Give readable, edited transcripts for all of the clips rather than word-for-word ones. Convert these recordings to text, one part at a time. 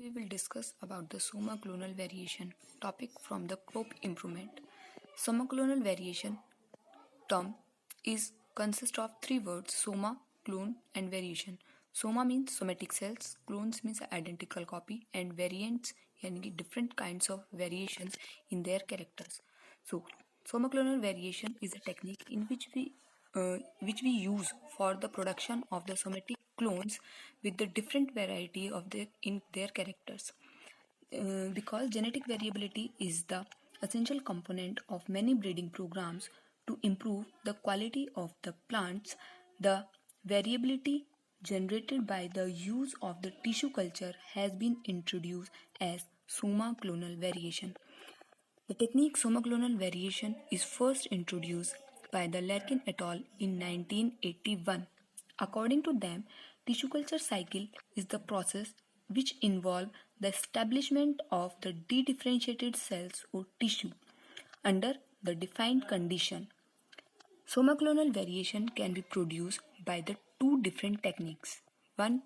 We will discuss about the soma-clonal variation topic from the crop improvement. Soma-clonal variation term is consist of three words: soma, clone, and variation. Soma means somatic cells, clones means identical copy, and variants yani different kinds of variations in their characters. So, soma-clonal variation is a technique in which we use for the production of the somatic clones with the different variety of their characters. Because genetic variability is the essential component of many breeding programs to improve the quality of the plants, the variability generated by the use of the tissue culture has been introduced as soma clonal variation. The technique soma clonal variation is first introduced by the Larkin et al. In 1981. According to them, tissue culture cycle is the process which involves the establishment of the dedifferentiated cells or tissue under the defined condition. Somaclonal variation can be produced by the two different techniques. One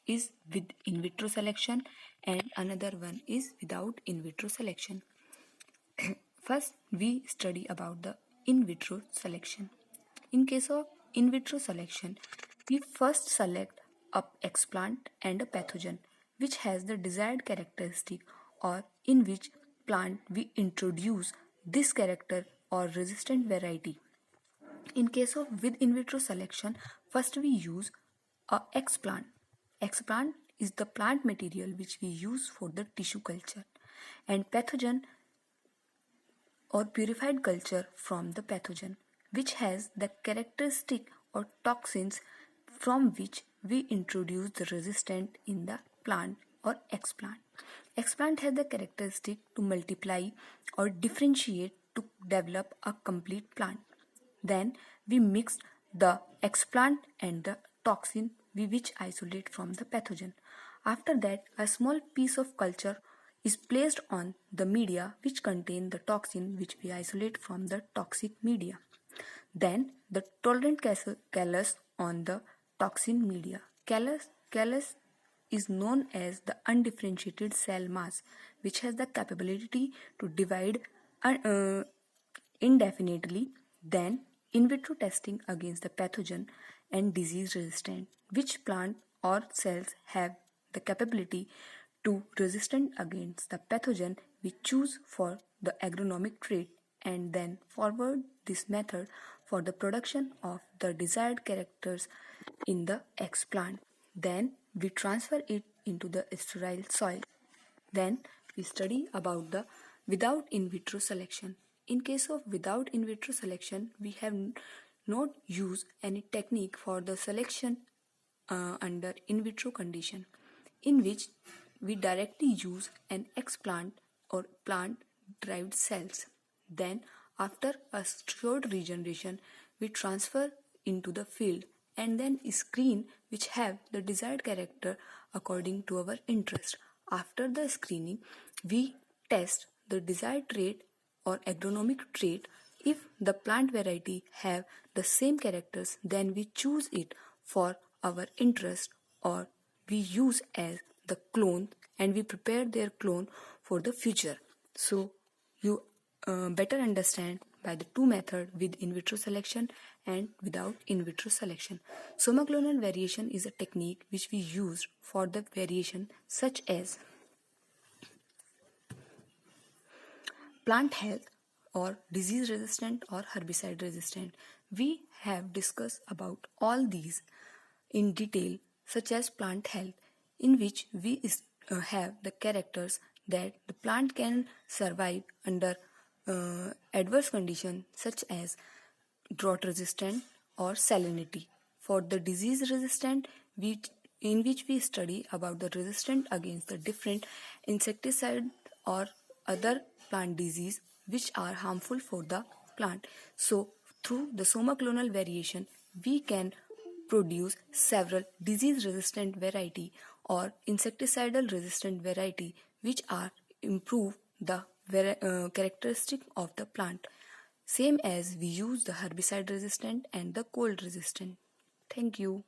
is with in vitro selection and another one is without in vitro selection. First, we study about the in vitro selection. In case of in vitro selection, we first select a explant and a pathogen which has the desired characteristic, or in which plant we introduce this character or resistant variety. In case of with in vitro selection, first we use a explant. Explant is the plant material which we use for the tissue culture, and pathogen or purified culture from the pathogen, which has the characteristic or toxins from which we introduce the resistant in the plant or explant. Explant has the characteristic to multiply or differentiate to develop a complete plant. Then we mix the explant and the toxin which isolate from the pathogen. After that, a small piece of culture is placed on the media which contain the toxin which we isolate from the toxic media. Then the tolerant callus on the toxin media. Callus is known as the undifferentiated cell mass, which has the capability to divide indefinitely. Then in vitro testing against the pathogen and disease resistant, which plant or cells have the capability to resistant against the pathogen we choose for the agronomic trait, and then forward this method for the production of the desired characters in the explant. Then we transfer it into the sterile soil. Then we study about the without in vitro selection. In case of without in vitro selection, we have not used any technique for the selection under in vitro condition, in which we directly use an explant or plant derived cells. Then after a short regeneration, we transfer into the field and then screen which have the desired character according to our interest. After the screening, we test the desired trait or agronomic trait. If the plant variety have the same characters, then we choose it for our interest, or we use as the clone and we prepare their clone for the future. So you better understand by the two methods with in vitro selection and without in vitro selection. Somaclonal variation is a technique which we use for the variation such as plant health or disease resistant or herbicide resistant. We have discussed about all these in detail, such as plant health, in which we have the characters that the plant can survive under adverse conditions such as drought resistant or salinity. For the disease resistant, in which we study about the resistant against the different insecticide or other plant disease which are harmful for the plant. So through the somaclonal variation, we can produce several disease resistant variety or insecticidal resistant variety which are improve the characteristic of the plant, same as we use the herbicide resistant and the cold resistant. Thank you.